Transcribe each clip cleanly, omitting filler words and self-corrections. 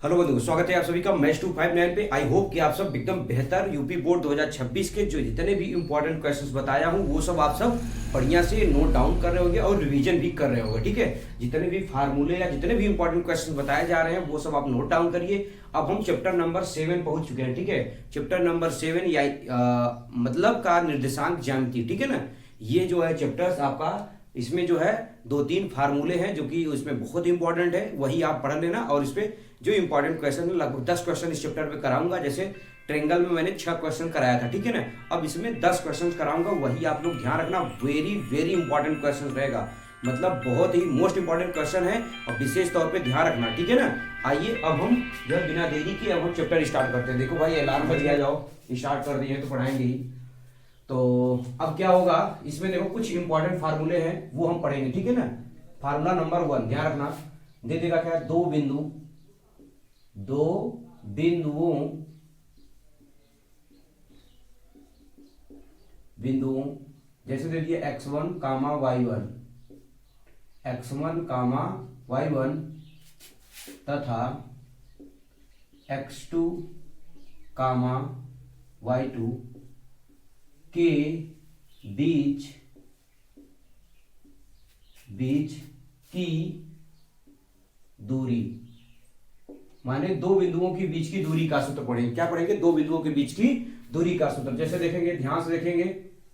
Hello बंधु, स्वागत है आप सभी का मैच 259 पे। आई होप कि आप सब एकदम बेहतर यूपी बोर्ड 2026 के जो जितने भी इंपॉर्टेंट क्वेश्चंस बताया हूँ वो सब आप सब बढ़िया से नोट डाउन कर रहे होंगे और रिवीजन भी कर रहे होंगे। ठीक है, जितने भी फार्मूले या जितने भी इंपॉर्टेंट क्वेश्चन बताए जा रहे हैं वो सब आप नोट डाउन करिए। अब हम चैप्टर नंबर 7 पहुंच चुके हैं। ठीक है, चैप्टर नंबर 7 या मतलब का निर्देशांक ज्यामिति। ठीक है ना, ये जो है चैप्टर्स आपका, इसमें जो है 2-3 फार्मूले हैं जो कि उसमें बहुत इंपॉर्टेंट है, वही आप पढ़ लेना। और इस पे जो इंपॉर्टेंट क्वेश्चन है लगभग 10 क्वेश्चन इस चैप्टर पे कराऊंगा। जैसे ट्रेंगल में मैंने 6 क्वेश्चन कराया था, ठीक है ना, अब इसमें 10 क्वेश्चन कराऊंगा, वही आप लोग ध्यान रखना। वेरी वेरी इंपॉर्टेंट क्वेश्चन रहेगा, मतलब बहुत ही मोस्ट इंपॉर्टेंट क्वेश्चन है और विशेष तौर पे ध्यान रखना। ठीक है ना, आइए अब हम जो है बिना देरी के अब हम चैप्टर स्टार्ट करते हैं। देखो भाई, अलार्म बज गया, जाओ स्टार्ट कर दिए तो पढ़ाएंगे ही। तो अब क्या होगा, इसमें देखो कुछ इंपॉर्टेंट फार्मूले हैं वो हम पढ़ेंगे। ठीक है ना, फार्मूला नंबर 1 ध्यान रखना, दे देगा क्या, दो बिंदुओं जैसे दे दिए x1 कामा y1 तथा x2 कामा y2 के बीच की दूरी। माने दो बिंदुओं के बीच की दूरी का सूत्र पढ़ेंगे। क्या पढ़ेंगे, दो बिंदुओं के बीच की दूरी का सूत्र। जैसे देखेंगे, ध्यान से देखेंगे,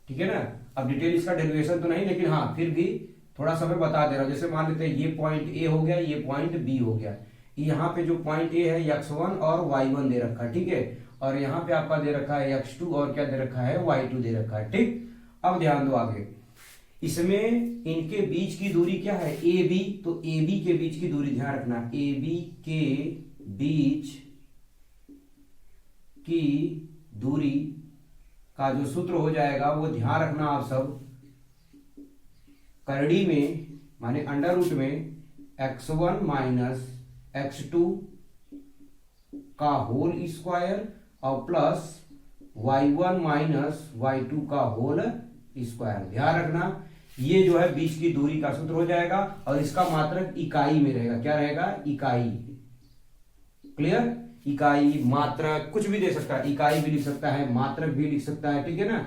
ठीक है ना। अब डिटेल इसका डेरिवेशन तो नहीं, लेकिन हाँ फिर भी थोड़ा सा मैं बता दे रहा हूं। जैसे मान लेते हैं ये पॉइंट ए हो गया, ये पॉइंट बी हो गया। यहाँ पे जो पॉइंट ए है x1 और y1 दे रखा है, ठीक है, और यहाँ पे आपका दे रखा है x2 और क्या दे रखा है, y2 दे रखा है। ठीक, अब ध्यान दो आगे, इसमें इनके बीच की दूरी क्या है, ए बी। तो ए बी के बीच की दूरी ध्यान रखना, ए बी के बीच की दूरी का जो सूत्र हो जाएगा वो ध्यान रखना आप सब, करड़ी में माने अंडर रूट में x1 माइनस x2 का होल स्क्वायर और प्लस y1 माइनस y2 का होल स्क्वायर। ध्यान रखना, ये जो है बीच की दूरी का सूत्र हो जाएगा और इसका मात्रक इकाई में रहेगा। क्या रहेगा, इकाई। क्लियर, इकाई, मात्रक कुछ भी दे सकता है, इकाई भी लिख सकता है, मात्रक भी लिख सकता है। ठीक है ना,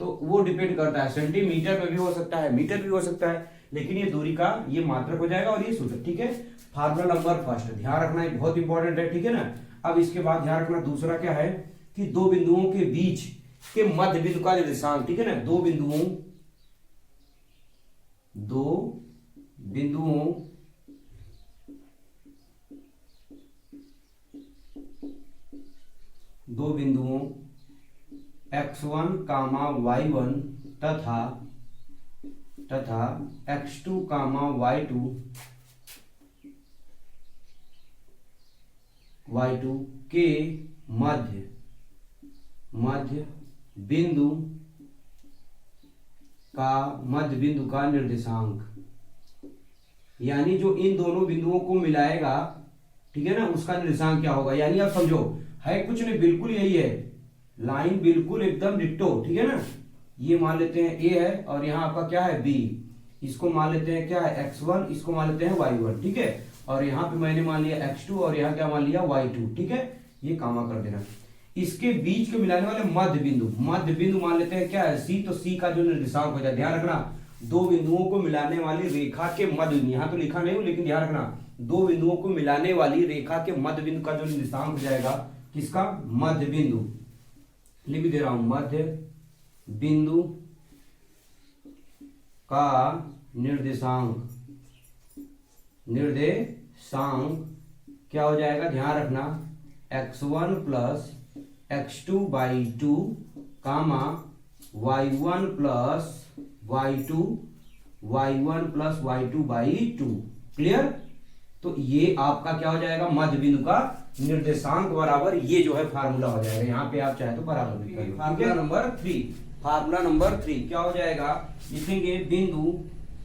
तो वो डिपेंड करता है, सेंटीमीटर में भी हो सकता है, मीटर भी हो सकता है, लेकिन ये दूरी का ये मात्रक हो जाएगा और ये सूत्र। ठीक है, फार्मूला नंबर फर्स्ट ध्यान रखना, ये बहुत इंपॉर्टेंट है। ठीक है ना, अब इसके बाद ध्यान रखना दूसरा क्या है कि दो बिंदुओं के बीच के मध्य बिंदु का निर्देशांक। ठीक है ना, दो बिंदुओं x1 कामा y1 तथा x2 कामा y2 के मध्य बिंदु का निर्देशांक। यानी जो इन दोनों बिंदुओं को मिलाएगा, ठीक है ना, उसका निर्देशांक क्या होगा। यानी आप समझो, है कुछ नहीं, बिल्कुल यही है, लाइन बिल्कुल एकदम डिट्टो। ठीक है ना, ये मान लेते हैं ए है और यहाँ आपका क्या है, बी। इसको मान लेते हैं क्या है, x1, इसको मान लेते हैं y1। ठीक है, और यहाँ पे मैंने मान लिया x2 और यहाँ क्या मान लिया, y2। ठीक है, ये कामा कर देना। इसके बीच को मिलाने वाले मध्य बिंदु मान लेते हैं क्या है, सी। तो सी का जो निर्देशांक हो जाए, ध्यान रखना, दो बिंदुओं को मिलाने वाली रेखा के मध्य, यहाँ तो लिखा नहीं हूं लेकिन ध्यान रखना, दो बिंदुओं को मिलाने वाली रेखा के मध्य बिंदु का जो निर्देशांक हो जाएगा, किसका, मध्य बिंदु। लिख दे रहा हूं, मध्य बिंदु का निर्देशांक क्या हो जाएगा, ध्यान रखना, x1 plus x2 by 2 comma y1 plus y2 by 2। Clear, तो ये आपका क्या हो जाएगा, मध्य बिंदु का निर्देशांक बराबर ये जो है फार्मूला हो जाएगा। यहाँ पे आप चाहे तो बराबर भी करिए। फार्मूला नंबर 3 क्या हो जाएगा, लिखेंगे बिंदु,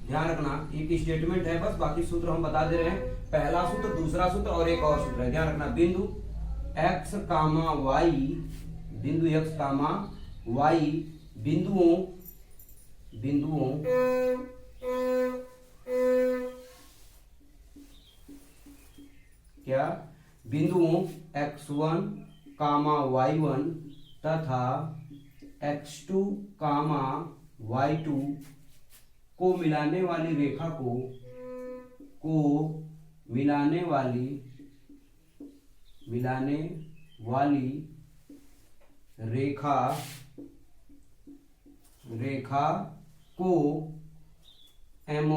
ध्यान रखना एक स्टेटमेंट है बस, बाकी सूत्र हम बता दे रहे हैं। पहला सूत्र, दूसरा सूत्र और एक और सूत्र है। ध्यान रखना, बिंदु x कामा y, बिंदुओं क्या बिंदुओं x1 कामा y1 तथा x2 कामा y2 को मिलाने वाली रेखा को मिलाने वाली रेखा को m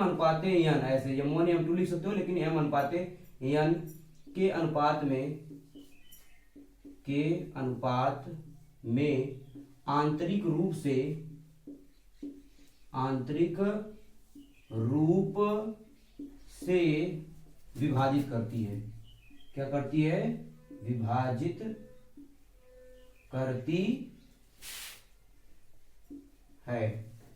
अनुपाते n, ऐसे m1 m2 लिख सकते हो, लेकिन m अनुपाते n के अनुपात में आंतरिक रूप से विभाजित करती है। क्या करती है? विभाजित करती है।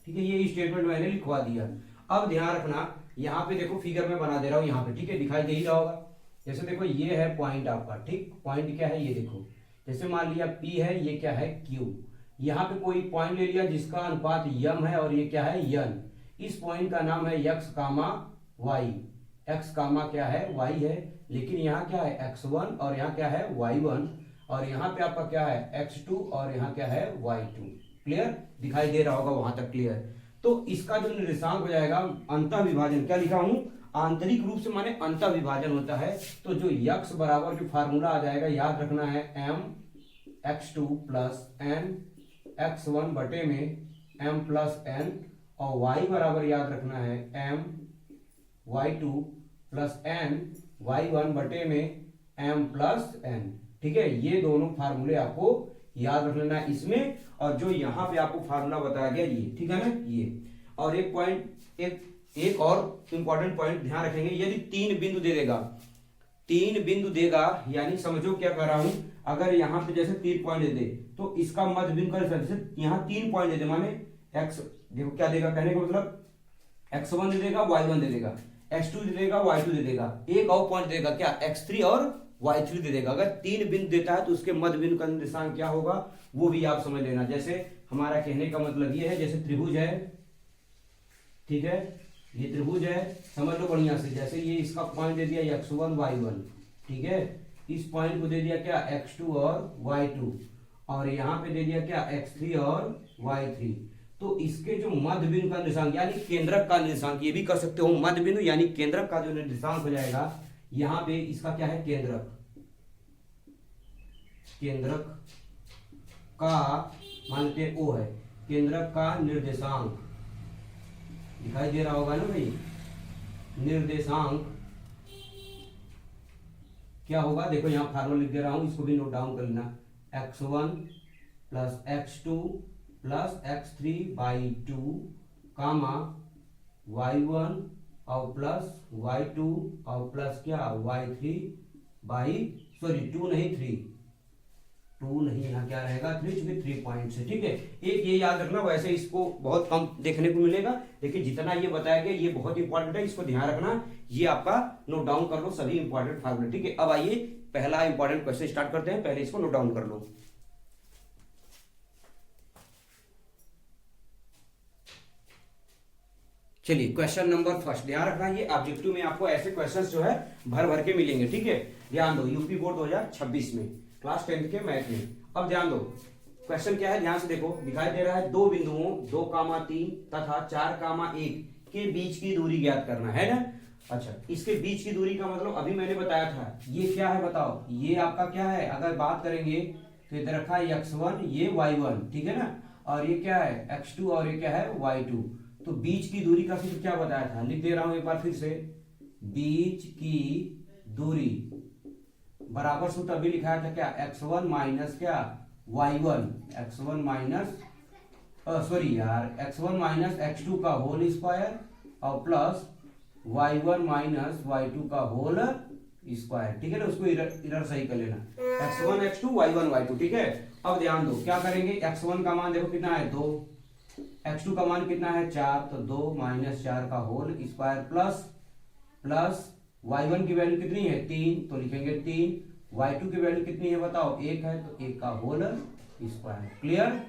ठीक है, ये स्टेटमेंट मैंने लिखवा दिया। अब ध्यान रखना, यहाँ पे देखो फिगर में बना दे रहा हूँ, यहाँ पे ठीक है, दिखाई दे ही रहा होगा। जैसे देखो ये है पॉइंट आपका, ठीक, पॉइंट क्या है ये देखो, जैसे मान लिया P है, ये क्या है Q। यहाँ पे कोई पॉइंट ले लिया जिसका अनुपात m है और ये क्या है n। इस पॉइंट का नाम है x कामा y। x कामा क्या है y है, लेकिन यहाँ क्या है x1 और यहाँ क्या है y1, और यहाँ पे आपका क्या है x2 और यहाँ क्या है y2। क्लियर? दिखाई दे रहा होगा वहां तक? क्लियर? तो इसका जो निर्देशांक हो जाएगा अंतः विभाजन, क्या लिखा हूं? आंतरिक रूप से माने अंतः विभाजन होता है। तो जो x बराबर जो फार्मूला आ जाएगा, याद रखना है m x2 plus n x1 बटे में m प्लस n, और y बराबर याद रखना है m y2 plus n y1 बटे में m प्लस n। ठीक है, ये दोनों फार्मूले आपको याद रख लेना है इसमें, और जो यहाँ पे आपको फार्मूला बताया गया ये, ठीक है ना, ये। और एक पॉइंट, एक और इंपॉर्टेंट पॉइंट ध्यान रखेंगे, यदि तीन बिंदु देगा, यानी समझो क्या कर रहा हूं, अगर यहाँ पे जैसे 3 पॉइंट दे दे तो इसका मध्य बिंदु कर, जैसे यहाँ 3 पॉइंट दे दे, माने x, देखो क्या देगा, कहने का मतलब x1 दे देगा, y1 दे देगा, x2 दे देगा, y2 दे देगा, एक और पॉइंट देगा क्या, x3 और y3 दे देगा। अगर 3 बिंदु देता है तो उसके मध्य बिंदु का निर्देशांक क्या होगा वो भी आप समझ लेना। जैसे हमारा कहने का मतलब ये है, जैसे त्रिभुज है, ठीक है, ये त्रिभुज है, समझ लो बढ़िया से। जैसे ये इसका पॉइंट दे दिया x1 y1, ठीक है, इस पॉइंट को दे दिया क्या x2 और y2, और यहाँ पे दे दिया क्या x3 और y3। तो इसके जो मध्य बिंदु का निर्देशांक यानी केंद्रक का निर्देशांक, ये भी कर सकते हो, मध्य बिंदु यानी केंद्रक का जो निर्देशांक हो जाएगा, यहाँ पे इसका क्या है केंद्रक का मान लेते हैं O है, केंद्रक का निर्देशांक दिखाई दे रहा होगा ना भाई, निर्देशांक क्या होगा, देखो यहाँ फार्मूला लिख दे रहा हूं, इसको भी नोट डाउन कर लेना, x1 plus x2 plus x3 by 2 comma y1 और प्लस y2 और प्लस क्या y3 बाई, सॉरी 2 नहीं, यहाँ क्या रहेगा 3, क्योंकि 3 पॉइंट से। ठीक है, एक ये याद रखना, वैसे इसको बहुत कम देखने को मिलेगा, लेकिन जितना ये बताया गया ये बहुत इंपॉर्टेंट है, इसको ध्यान रखना, ये आपका नोट डाउन कर लो सभी इंपॉर्टेंट फार्मूले। ठीक है, अब आइए पहला इंपॉर्टेंट क्वेश्चन स्टार्ट करते हैं, पहले इसको नोट डाउन कर लो। चलिए क्वेश्चन नंबर फर्स्ट, ध्यान रखना ये ऑब्जेक्टिव में आपको ऐसे क्वेश्चंस जो है भर भर के मिलेंगे। ठीक है, ध्यान दो, यूपी बोर्ड 2026 में क्लास 10 के मैथ में। अब ध्यान दो क्वेश्चन क्या है, ध्यान से देखो, दिखाई दे रहा है दो बिंदुओं 2,3 तथा 4,1 के बीच की दूरी ज्ञात करना है ना। अच्छा, इसके बीच की दूरी का मतलब अभी मैंने बताया था, ये क्या है बताओ, ये आपका क्या है, अगर बात करेंगे तो इधर रखा है x1, ये y1, ठीक है ना, और ये क्या है x2 और ये क्या है y2। तो बीच की दूरी का सूत्र क्या बताया था, लिख दे रहा हूं एक बार फिर से, बीच की दूरी बराबर सूत्र अभी लिखाया था क्या, x1 माइनस क्या y1, x1 minus x1 minus x2 का होल स्क्वायर और प्लस y1 माइनस y2 का होल स्क्वायर। ठीक है ना, उसको इधर सही कर लेना, x1 x2 y1 y2। ठीक है, अब ध्यान दो क्या करेंगे, x1 का मान देखो कितना है 2, x2 का मान कितना है 4, तो 2 माइनस 4 का होल स्क्वायर प्लस y1 की वैल्यू कितनी है 3, तो लिखेंगे 3, y2 की वैल्यू कितनी है बताओ 1 है, तो 1 का होल स्क्वायर। क्लियर?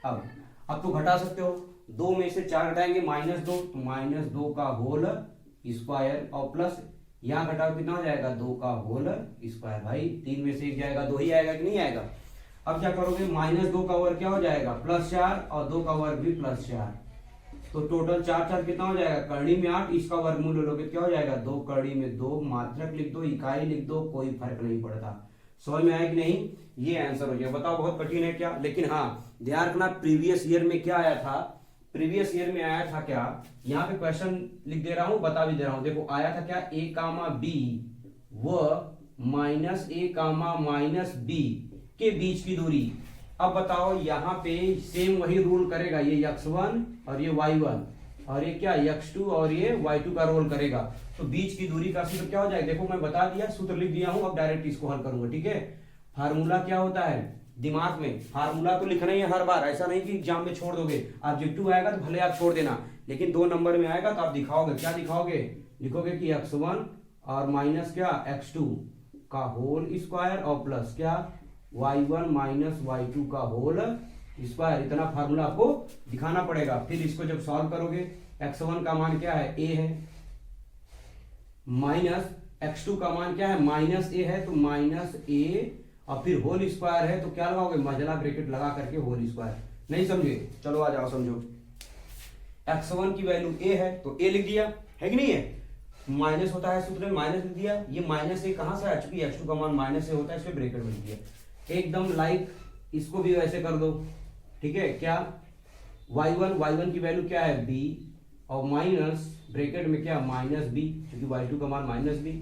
अब तो घटा सकते हो, 2 में से 4 घटाएंगे -2, तो -2 का होल स्क्वायर और प्लस यहाँ घटाओ कितना हो जाएगा 2 का होल स्क्वायर। भाई 3 में से 1 जाएगा 2 ही आएगा कि नहीं आएगा। अब क्या करोगे -2 का वर्ग क्या हो जाएगा +4 और 2 का वर्ग भी +4, तो टोटल 4 4 कितना हो जाएगा करड़ी में 8, इसका वर्गमूल लोगे क्या हो जाएगा 2 करड़ी में 2, मात्रक लिख दो इकाई लिख दो, कोई फर्क नहीं पड़ता। समझ में आया कि नहीं, ये आंसर हो गया। बताओ बहुत कठिन है क्या, लेकिन हाँ ध्यान रखना प्रीवियस ईयर में क्या आया था, प्रीवियस ईयर में आया था क्या, यहाँ पे क्वेश्चन लिख दे रहा हूं बता भी दे रहा हूं, देखो आया था क्या a कामा b व -a -b के बीच की दूरी। अब बताओ यहाँ पे सेम वही रूल करेगा, ये x1 और ये y1 और ये क्या x2 और ये y2 का रोल करेगा, तो बीच की दूरी का सूत्र क्या हो जाएगा, देखो मैं बता दिया सूत्र लिख दिया हूं, अब डायरेक्ट इसको हल करूंगा। ठीक है, फार्मूला क्या होता है दिमाग में, फार्मूला तो लिखना ही है हर बार, ऐसा नहीं कि एग्जाम में छोड़ दोगे। ऑब्जेक्टिव आएगा तो भले आप छोड़ देना, लेकिन 2 नंबर में आएगा तो आप दिखाओगे, क्या दिखाओगे, लिखोगे कि x1 और माइनस क्या x2 का होल स्क्वायर और प्लस क्या y1 -y2 का होल स्क्वायर, इतना फार्मूला आपको दिखाना पड़ेगा। फिर इसको जब सॉल्व करोगे x1 का मान क्या है a है, माइनस x2 का मान क्या है -a है, तो -a और फिर होल स्क्वायर है तो क्या लगाओगे मझला ब्रैकेट लगा करके होल स्क्वायर। नहीं समझे, चलो आ जाओ समझो। x1 की वैल्यू a है तो a लिख दिया है कि नहीं है, माइनस होता है सूत्र में माइनस लिख दिया, ये -a कहां से आ चुकी है x2 का मान -a होता है इसमें ब्रैकेट में लिख दिया, एकदम लाइक इसको भी वैसे कर दो। ठीक है, क्या y1 की वैल्यू क्या है b और माइनस ब्रैकेट में क्या -b, क्योंकि y2 का मान -b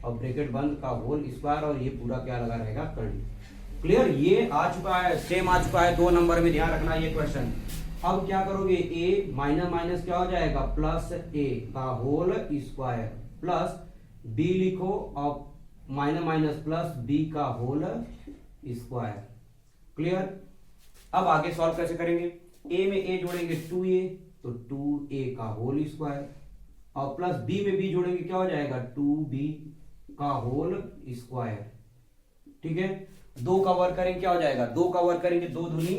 और ब्रैकेट बंद का होल स्क्वायर और ये पूरा क्या लगा रहेगा करंट। क्लियर, ये आ चुका है, सेम आ चुका है 2 नंबर में, ध्यान रखना ये क्वेश्चन। अब क्या करोगे a माइनस क्या हो जाएगा +a का होल स्क्वायर प्लस b लिखो और माइनस प्लस b का होल स्क्वायर। क्लियर, अब आगे सॉल्व कैसे करेंगे, a में a जोड़ेंगे 2a तो 2a का होल स्क्वायर और प्लस b में b जोड़ेंगे क्या हो जाएगा 2b का होल स्क्वायर। ठीक है, 2 का वर्ग करेंगे क्या हो जाएगा 2 का वर्ग करेंगे 2 दूनी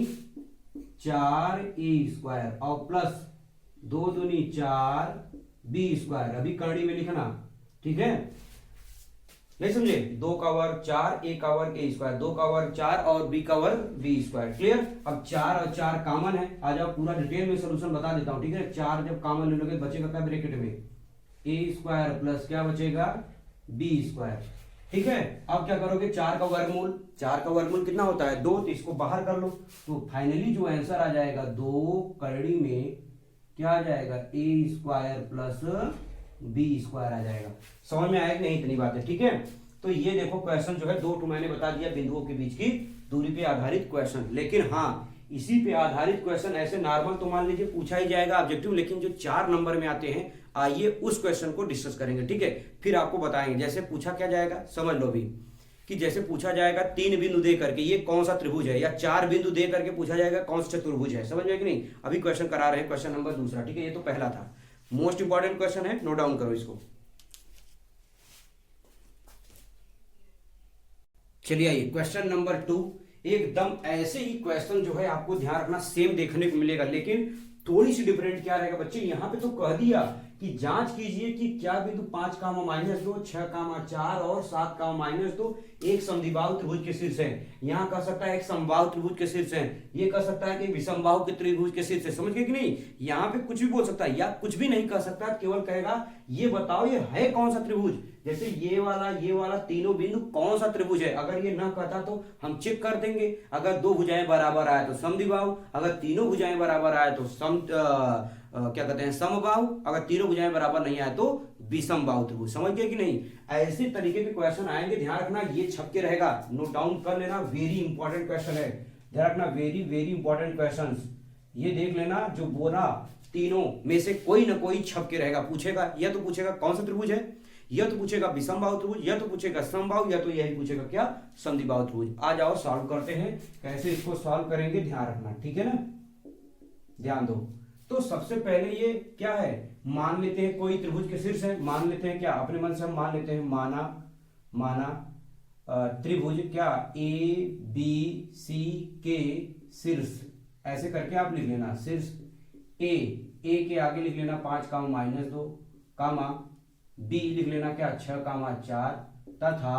4a स्क्वायर और प्लस 2 दूनी 4b स्क्वायर, अभी करड़ी में लिखना। ठीक है, नहीं समझे, 2 का वर्ग 4 a का वर्ग a स्क्वायर, 2 का वर्ग 4 और b का वर्ग b स्क्वायर। क्लियर, अब 4 और 4 कॉमन है, आ जाओ पूरा डिटेल में सॉल्यूशन बता देता हूं। ठीक है, 4 जब कॉमन ले लोगे बचेगा क्या ब्रैकेट में a स्क्वायर प्लस क्या बचेगा b स्क्वायर। ठीक है, अब क्या करोगे 4 का वर्गमूल कितना होता है 2, तो इसको बाहर कर लो, तो फाइनली जो आंसर आ जाएगा 2 करड़ी में क्या आ जाएगा a square plus b square आ जाएगा। समझ में आएगा नहीं इतनी बात है। ठीक है, तो ये देखो क्वेश्चन जो है 2 मैंने बता दिया बिंदुओं के बीच की दूरी पे आधारित क्वेश्चन, लेकिन हाँ इसी पे आधारित क्वेश्चन ऐसे नॉर्मल तो मान लीजिए पूछा ही जाएगा ऑब्जेक्टिव, लेकिन जो 4 नंबर में आते हैं आइए उस क्वेश्चन को डिस्कस करेंगे। ठीक है, फिर आपको बताएंगे जैसे पूछा क्या जाएगा, समझ लो भी कि जैसे पूछा जाएगा 3 बिंदु दे करके ये कौन सा त्रिभुज है, या 4 बिंदु दे करके पूछा जाएगा कौन सा चतुर्भुज है। समझ में कि नहीं, अभी क्वेश्चन करा रहे हैं क्वेश्चन नंबर 2। ठीक है, ये तो पहला था, मोस्ट इंपॉर्टेंट क्वेश्चन है, नोट डाउन करो इसको। चलिए आइए क्वेश्चन नंबर 2, एकदम ऐसे ही क्वेश्चन जो है आपको ध्यान रखना सेम देखने को मिलेगा, लेकिन थोड़ी सी डिफरेंट क्या रहेगा बच्चे, यहां पे तो कह दिया कि जांच कीजिए कि क्या बिंदु 5 -2 6 4 और 7 -2 एक समद्विबाहु त्रिभुज के शीर्ष है। यहां कह सकता है एक समबाहु त्रिभुज के शीर्ष है, ये कह सकता है कि विषमबाहु के त्रिभुज के शीर्ष है। समझ गए कि नहीं, यहां पे कुछ भी बोल सकता है या कुछ भी नहीं कह सकता, केवल कहेगा ये बताओ ये है कौन सा त्रिभुज, जैसे ये वाला तीनों बिंदु कौन सा त्रिभुज है। अगर ये ना कहता तो हम चेक कर देंगे, अगर 2 भुजाएं बराबर आए तो समद्विबाहु, अगर तीनों भुजाएं बराबर आए तो क्या कहते हैं समबाहु, अगर तीनों भुजाएं बराबर नहीं आए तो विषमबाहु त्रिभुज। समझ गए कि नहीं, ऐसे तरीके के क्वेश्चन आएंगे, ध्यान रखना ये छप के रहेगा, नोट डाउन कर लेना, वेरी इंपॉर्टेंट क्वेश्चन है, ध्यान रखना वेरी वेरी इंपॉर्टेंट क्वेश्चन। ये देख लेना जो बोला तीनों में से कोई ना कोई छप के रहेगा, पूछेगा या तो पूछेगा कौन सा त्रिभुज है, या तो पूछेगा विषमबाहु त्रिभुज, या तो पूछेगा समबाहु, या तो यही पूछेगा क्या समद्विबाहु त्रिभुज। आ जाओ सॉल्व करते हैं, कैसे इसको सॉल्व करेंगे ध्यान रखना। ठीक है ना, ध्यान दो। तो सबसे पहले ये क्या है, मान लेते हैं कोई त्रिभुज के शीर्ष है, मान लेते हैं क्या अपने मन से हम मान लेते हैं, माना त्रिभुज क्या ए बी सी के शीर्ष, ऐसे करके आप लिख लेना शीर्ष ए के आगे लिख लेना 5 -2 कामा बी लिख लेना क्या 6,4 तथा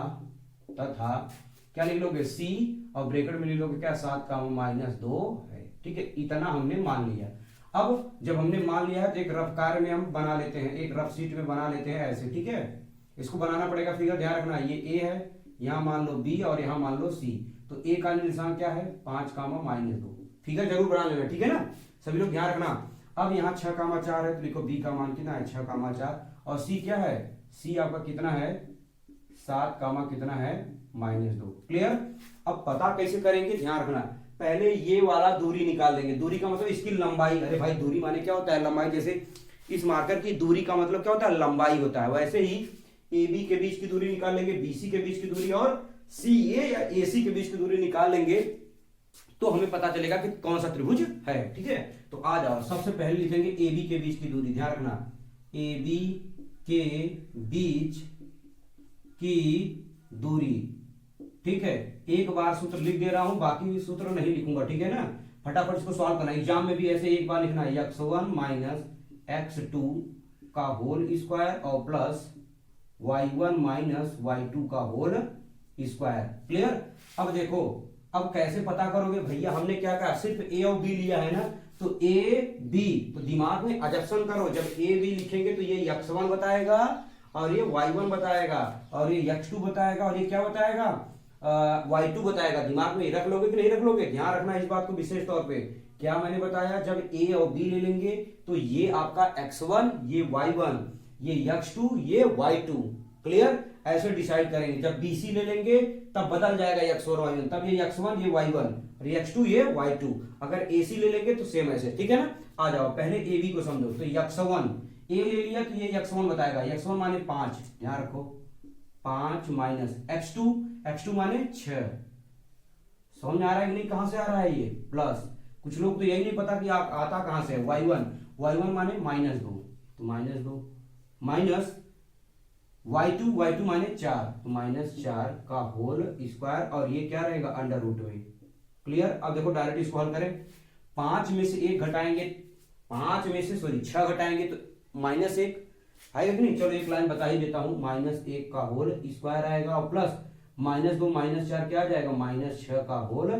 तथा क्या लिख लोगे सी और ब्रैकेट में लिख लोगे क्या 7,-2 है। ठीक है, इतना हमने मान लिया। अब जब हमने मान लिया है तो एक रफ कार्य में हम बना लेते हैं, एक रफ शीट में बना लेते हैं ऐसे। ठीक है, इसको बनाना पड़ेगा फिगर, ध्यान रखना ये ए है, यहाँ मान लो बी और यहाँ मान लो सी। तो ए का निशान क्या है 5,-2। फिगर जरूर बना लेना, ठीक है ना सभी लोग, ध्यान रखना। अब यहाँ 6,4 है तो लिखो बी का मान कितना है 6,4 और सी क्या है, सी आपका कितना है 7, कितना है -2। क्लियर। अब पता कैसे करेंगे, ध्यान रखना, पहले ये वाला दूरी निकाल देंगे। दूरी का मतलब इसकी लंबाई। अरे भाई दूरी माने क्या होता है लंबाई, जैसे इस मार्कर की दूरी का मतलब क्या होता है लंबाई होता है, वैसे ही ए बी के बीच की दूरी निकाल लेंगे, बीसी के बीच की दूरी और सी ए या ए सी के बीच की दूरी निकाल लेंगे तो हमें पता चलेगा कि कौन सा त्रिभुज है। ठीक है, तो आ जाओ, सबसे पहले लिखेंगे ए बी के बीच की दूरी। ध्यान रखना ए बी के बीच की दूरी। ठीक है, एक बार सूत्र लिख दे रहा हूं, बाकी सूत्र नहीं लिखूंगा। ठीक है ना, फटाफट इसको सॉल्व करना। एग्जाम में भी ऐसे एक बार लिखना है x1 - x2 का होल स्क्वायर और प्लस y1 - y2 का होल स्क्वायर। क्लियर। अब देखो, अब कैसे पता करोगे भैया, हमने क्या कहा सिर्फ ए और बी लिया है ना, तो ए बी, तो दिमाग में अजप्शन करो, जब ए बी लिखेंगे तो ये x1 बताएगा और ये y1 बताएगा और ये x2 बताएगा और ये क्या बताएगा y2 बताएगा। दिमाग में रख लोगे कि नहीं रख लोगे, ध्यान रखना इस बात को विशेष तौर पे। क्या मैंने बताया, जब ए और बी ले लेंगे तो ये आपका x1, ये y1, ये x2, ये y2। क्लियर, ऐसे डिसाइड करेंगे। जब BC ले लेंगे तब बदल जाएगा x1 और y1, तब ये x1 ये y1 और ये x2 ये y2। अगर AC ले लेंगे तो सेम ऐसे। ठीक है ना, आ जाओ पहले AB को समझो। तो x1 ए ले लिया तो ये x1 बताएगा, x1 माने 5, ध्यान रखो 5 माइनस x2 माने 6। समझ आ रहा है कि नहीं, कहां से आ रहा है ये प्लस। कुछ लोग तो यही नहीं पता कि आता कहां से है, y1 माने -2 तो -2 माइनस y2 माने 4 तो -4 का होल स्क्वायर और ये क्या रहेगा अंडर रूट में। क्लियर। अब देखो डायरेक्ट इसको हल करें, 5 में से 1 घटाएंगे, 6 घटाएंगे तो -1 आएगा कि नहीं। चलो एक लाइन बता ही देता हूं, -1 का होल स्क्वायर आएगा और प्लस -2 -4 क्या आ जाएगा -6 का होल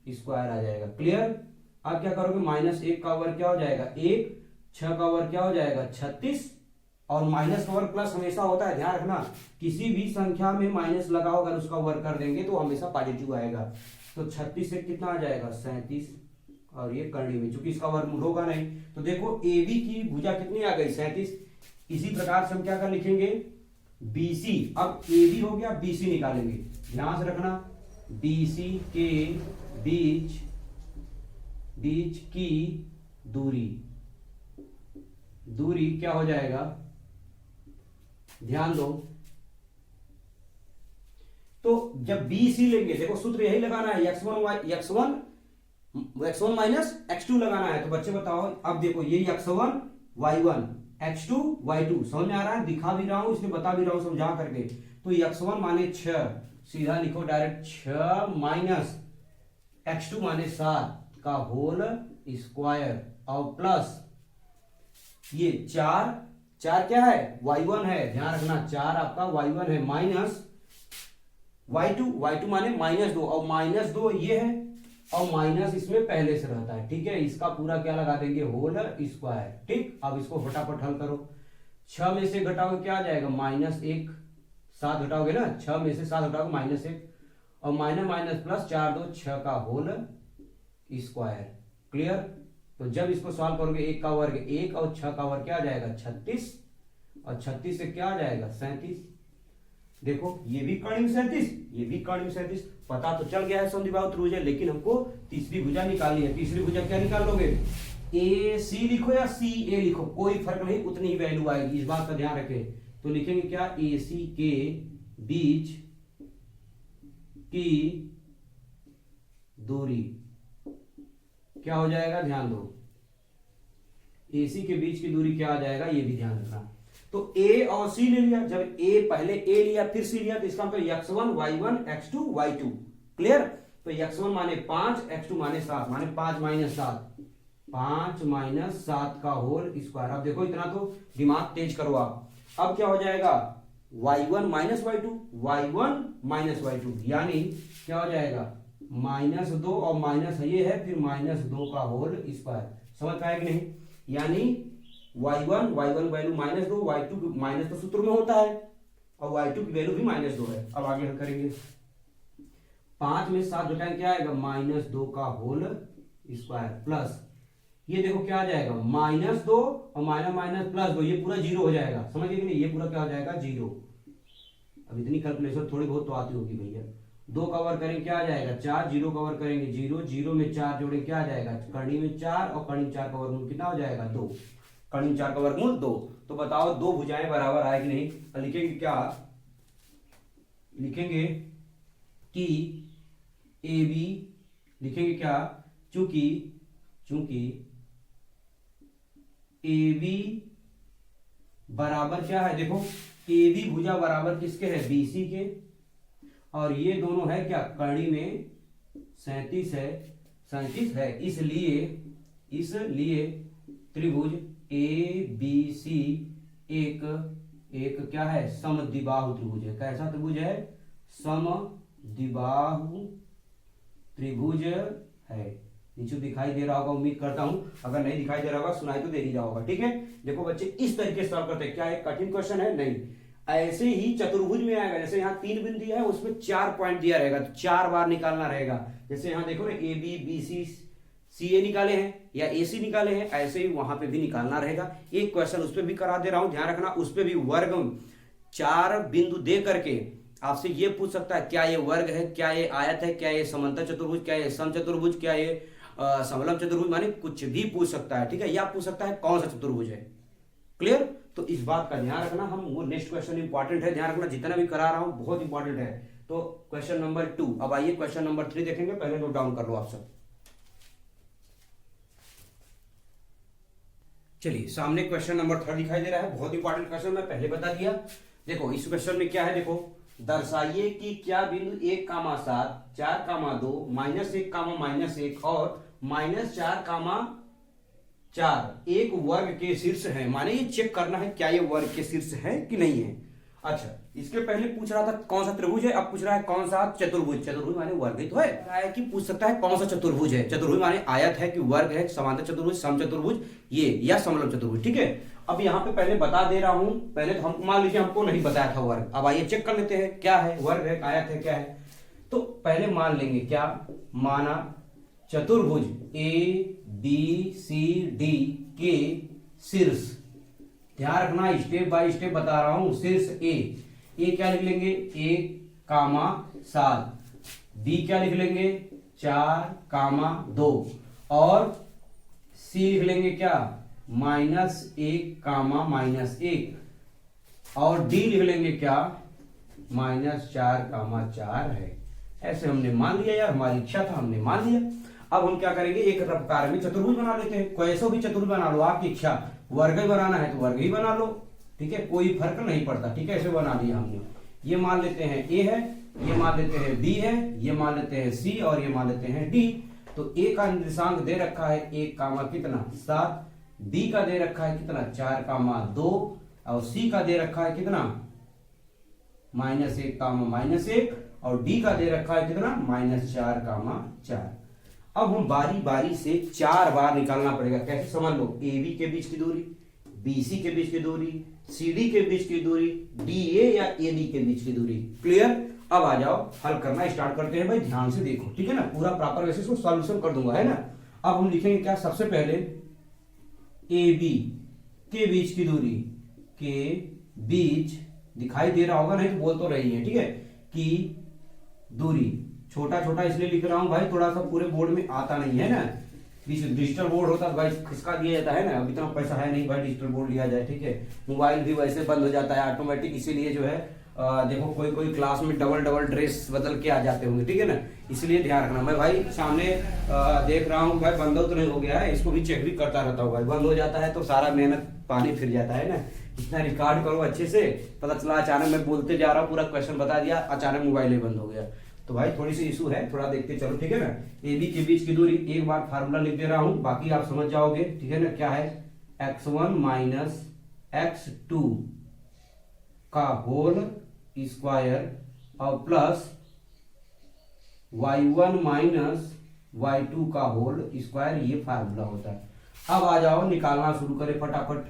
स्क्वायर आ जाएगा। क्लियर। अब क्या करोगे, -1 का वर्ग क्या हो जाएगा 1, 6 का वर्ग क्या हो जाएगा 36 और माइनस का वर्ग प्लस हमेशा होता है। ध्यान रखना, किसी भी संख्या में माइनस लगाओ अगर उसका वर्ग कर देंगे तो हमेशा पॉजिटिव आएगा। तो 36 से कितना आ जाएगा 37 और ये करनी में, चूंकि इसका वर्गमूल होगा नहीं। तो देखो ए बी की भुजा कितनी आ गई 37। इसी प्रकार से हम क्या कर लिखेंगे BC। अब ए बी हो गया, BC निकालेंगे। ध्यान से रखना BC के बीच की दूरी क्या हो जाएगा, ध्यान दो। तो जब BC लेंगे, देखो सूत्र यही लगाना है, x1 माइनस x2 लगाना है। तो बच्चे बताओ, अब देखो ये x1 y1 x2 y2 समझ में आ रहा है, दिखा भी रहा हूं इसलिए बता भी रहा हूं समझा करके। तो x1 माने 6, सीधा लिखो डायरेक्ट 6 माइनस x2 माने 7 का होल स्क्वायर और प्लस ये 4 क्या है y1 है, ध्यान रखना 4 आपका y1 है, माइनस y2 माने -2 और -2 ये है और माइनस इसमें पहले से रहता है। ठीक है, इसका पूरा क्या लगा देंगे होल स्क्वायर। ठीक, अब इसको फटाफट हल करो। 6 में से घटाओगे क्या आ जाएगा -1, 7 घटाओगे ना, 6 में से 7 घटाओगे -1 और माइनस प्लस 4 2 6 का होल स्क्वायर। क्लियर। तो जब इसको सॉल्व करोगे 1 का वर्ग 1 और 6 का वर्ग क्या आ जाएगा 36 और 36 से क्या आ जाएगा 37। देखो ये भी कर्ण 37, ये भी कर्ण 37। पता तो चल गया है समद्विबाहु त्रिभुज है, लेकिन हमको तीसरी भुजा निकालनी है। तीसरी भुजा क्या निकाल लोगे, AC लिखो या CA लिखो, कोई फर्क नहीं, उतनी ही वैल्यू आएगी, इस बात का ध्यान रखें। तो लिखेंगे क्या, AC के बीच की दूरी क्या हो जाएगा, ध्यान दो, AC के बीच की दूरी क्या आ जाएगा, ये भी ध्यान रखना। तो A और C ले लिया, जब पहले A लिया फिर C लिया तो इसका मतलब x1 y1 x2 y2। Clear. तो x1 माने 5, x2 माने 7, माने 5 माइनस 7 का होल स्क्वायर। अब देखो इतना तो दिमाग तेज करो आप, अब क्या हो जाएगा, y1 minus y2, y1 minus y2, यानी क्या हो जाएगा -2 और माइनस ये है फिर -2 का होल स्क्वायर। समझ पाए कि नहीं? यानी y1 वैल्यू -2, y2 माइनस तो सूत्र में होता है और y2 की वैल्यू भी -2 है। अब आगे हल करेंगे, 5 में 7 घटाएं क्या आएगा, -2 का होल स्क्वायर प्लस ये देखो क्या आ जाएगा -2 और माइनस +2, ये पूरा जीरो हो जाएगा। समझ गए कि नहीं? ये पूरा क्या हो जाएगा, जीरो। अब इतनी कैलकुलेशन थोड़ी बहुत तो आती होगी भैया। 2 कवर करेंगे क्या आ जाएगा 4, 0 कवर करेंगे 0, 0 में 4 जोड़े क्या आ जाएगा, कर्णी में 4 और कर्णी 4 का वर्गमूल कितना हो जाएगा 2, कर्णी 4 का वर्गमूल 2। तो बताओ दो भुजाएं बराबर आए कि नहीं? लिखेंगे क्या, लिखेंगे कि AB, लिखेंगे क्या, चूंकि AB बराबर क्या है, देखो AB भुजा बराबर किसके है, BC के, और ये दोनों है क्या, कर्णी में 37 है, इसलिए त्रिभुज ABC एक क्या है, समद्विबाहु त्रिभुज है। कैसा त्रिभुज है, समद्विबाहु त्रिभुज है। नीचे दिखाई दे रहा होगा, उम्मीद करता हूं, अगर नहीं दिखाई दे रहा होगा सुनाई तो दे ही रहा होगा। ठीक है, देखो बच्चे इस तरीके से सॉल्व करते हैं। क्या है, कठिन क्वेश्चन है नहीं, ऐसे ही चतुर्भुज में आएगा। जैसे यहाँ 3 बिंदु दिया है, उसमें 4 पॉइंट दिया रहेगा, तो 4 बार निकालना रहेगा। जैसे यहाँ देखो ना AB BC CA निकाले हैं या AC निकाले हैं, ऐसे ही वहां पे भी निकालना रहेगा। एक क्वेश्चन उस पर भी करा दे रहा हूं, ध्यान रखना, उस पर भी वर्ग 4 बिंदु दे करके आपसे ये पूछ सकता है, क्या ये वर्ग है, क्या ये आयत है, क्या ये समांतर चतुर्भुज, क्या ये समचतुर्भुज, क्या ये समलंब चतुर्भुज, माने कुछ भी पूछ सकता है। ठीक है, या पूछ सकता है कौन सा चतुर्भुज है। क्लियर? तो इस बात का ध्यान रखना। हम वो नेक्स्ट क्वेश्चन इंपॉर्टेंट है, ध्यान रखना, जितना भी करा रहा हूं बहुत इंपॉर्टेंट है। तो क्वेश्चन नंबर 2। अब आइए क्वेश्चन नंबर 3 देखेंगे, पहले नोट डाउन कर लो आप सब। चलिए, सामने क्वेश्चन नंबर 3 दिखाई दे रहा है, बहुत इंपॉर्टेंट क्वेश्चन, मैं पहले बता दिया। देखो इस क्वेश्चन में क्या है, देखो दर्शाइए कि क्या बिंदु 1,7 4,2 -1, और -4,4 एक वर्ग के शीर्ष है। माने ये चेक करना है क्या ये वर्ग के शीर्ष है कि नहीं है। अच्छा, इसके पहले पूछ रहा था कौन सा त्रिभुज है, अब पूछ रहा है कौन सा चतुर्भुज। चतुर्भुज माने वर्ग ही तो है, है कि पूछ सकता है कौन सा चतुर्भुज है। चतुर्भुज माने आयत है कि वर्ग है, समांतर चतुर्भुज, समचतुर्भुज ये, या समलंब चतुर्भुज। ठीक है, अब यहाँ पे पहले बता दे रहा हूं, पहले तो हम मान लीजिए हमको नहीं बताया था वर्ग। अब आइए चेक कर लेते हैं क्या है, वर्ग है, आयत है, क्या है। तो पहले मान लेंगे क्या, माना चतुर्भुज ABCD के शीर्ष, ध्यान रखना स्टेप बाय स्टेप बता रहा हूं, शीर्ष ए क्या लिख लेंगे 1,7, B क्या लिख लेंगे 4,2, और C लिख लेंगे क्या -1,-1, और D लिख लेंगे क्या -4,4 है। ऐसे हमने मान लिया यार, हमारी इच्छा था, हमने मान लिया। अब हम क्या करेंगे, एक प्रकार में चतुर्भुज बना लेते हैं। कैसे भी चतुर्भुज बना लो, आपकी इच्छा, वर्ग ही बनाना है तो वर्ग ही बना लो। ठीक है, कोई फर्क नहीं पड़ता। ठीक है, ऐसे बना लिया हमने। ये मान लेते हैं A है, ये मान लेते हैं B है, ये मान लेते हैं C, और ये मान लेते हैं D। तो A का निर्देशांक दे रखा है 1,7, B का दे रखा है कितना 4,2, और C का दे रखा है कितना -1, और D का दे रखा है कितना -4,4। अब हम बारी बारी से 4 बार निकालना पड़ेगा। कैसे, समझ लो, AB के बीच की दूरी, BC के बीच की दूरी, CD के बीच की दूरी, DA या AD के बीच की दूरी। क्लियर? अब आ जाओ, हल करना स्टार्ट करते हैं भाई, ध्यान से देखो। ठीक है ना, पूरा प्रॉपर वैसे इसको सॉल्यूशन कर दूंगा, है ना। अब हम लिखेंगे क्या, सबसे पहले AB के बीच की दूरी, के बीच, दिखाई दे रहा होगा, नहीं तो बोल तो रही है। ठीक है, की दूरी, छोटा छोटा इसलिए लिख रहा हूं भाई, थोड़ा सा पूरे बोर्ड में आता नहीं है ना। डिजिटल बोर्ड होता तो भाई खिसका दिया जाता है ना, अब इतना पैसा है नहीं भाई डिजिटल बोर्ड लिया जाए। ठीक है, मोबाइल भी वैसे बंद हो जाता है ऑटोमेटिक, इसीलिए जो है देखो कोई क्लास में डबल ड्रेस बदल के आ जाते होंगे। ठीक है ना, इसलिए ध्यान रखना। मैं भाई सामने देख रहा हूँ भाई, बंद तो नहीं हो गया है, इसको भी चेक भी करता रहता हूँ भाई। बंद हो जाता है तो सारा मेहनत पानी फिर जाता है ना। इतना रिकॉर्ड करो अच्छे से, पता चला अचानक मैं बोलते जा रहा हूँ, पूरा क्वेश्चन बता दिया, अचानक मोबाइल ही बंद हो गया। तो भाई थोड़ी सी इशू है, थोड़ा देखते चलो। ठीक है ना, AB के बीच की दूरी, एक बार फार्मूला लिख दे रहा हूं, बाकी आप समझ जाओगे। ठीक है ना, क्या है x1 - x2 का होल स्क्वायर और प्लस y1 माइनस y2 का होल स्क्वायर, ये फार्मूला होता है। अब आ जाओ निकालना शुरू करें फटाफट।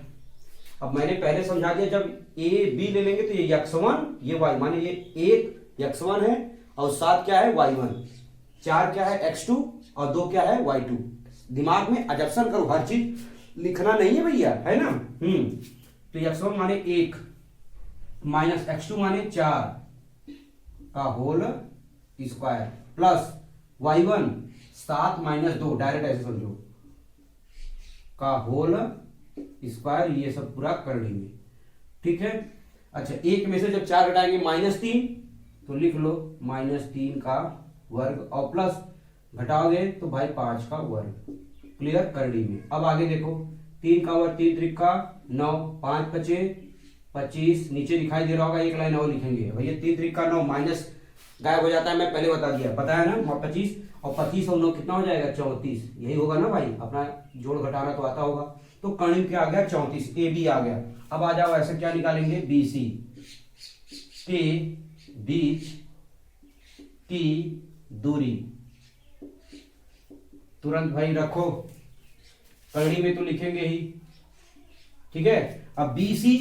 अब मैंने पहले समझा दिया, जब a b ले लेंगे तो ये x1 ये y, माने ये एक x1 है और 7 क्या है y1, 4 क्या है x2 और 2 क्या है y2। दिमाग में एडजप्शन करो, हर चीज लिखना नहीं है भैया, है ना। तो x1 माने 1 माइनस x2 माने 4 का whole square plus y1 7 minus 2, direct ऐसे समझो, का होल स्क्वायर, ये सब पूरा करनी में, ठीक है। अच्छा, एक में से जब 4 घटाएंगे -3, तो लिख लो -3 का वर्ग और प्लस घटाओगे तो भाई 5 का वर्ग, क्लियर करनी में। अब आगे देखो, 3 का वर्ग 3 त्रिका 9, 5 बचे 25, नीचे दिखाई दे रहा होगा एक लाइन और लिखेंगे भैया, 3 त्रिका 9, माइनस गायब हो जाता है, मैं पहले बता दिया, पता है ना 25 और 25 और 9 कितना हो जाएगा 34, यही होगा ना भाई, अपना जोड़ घटाना तो आता होगा। तो कर्ण क्या आ गया 34, ए बी आ गया। अब आ जाओ ऐसे क्या निकालेंगे, बी सी के बीच की दूरी, तुरंत भाई रखो, करनी में तो लिखेंगे ही, ठीक है। अब बी सी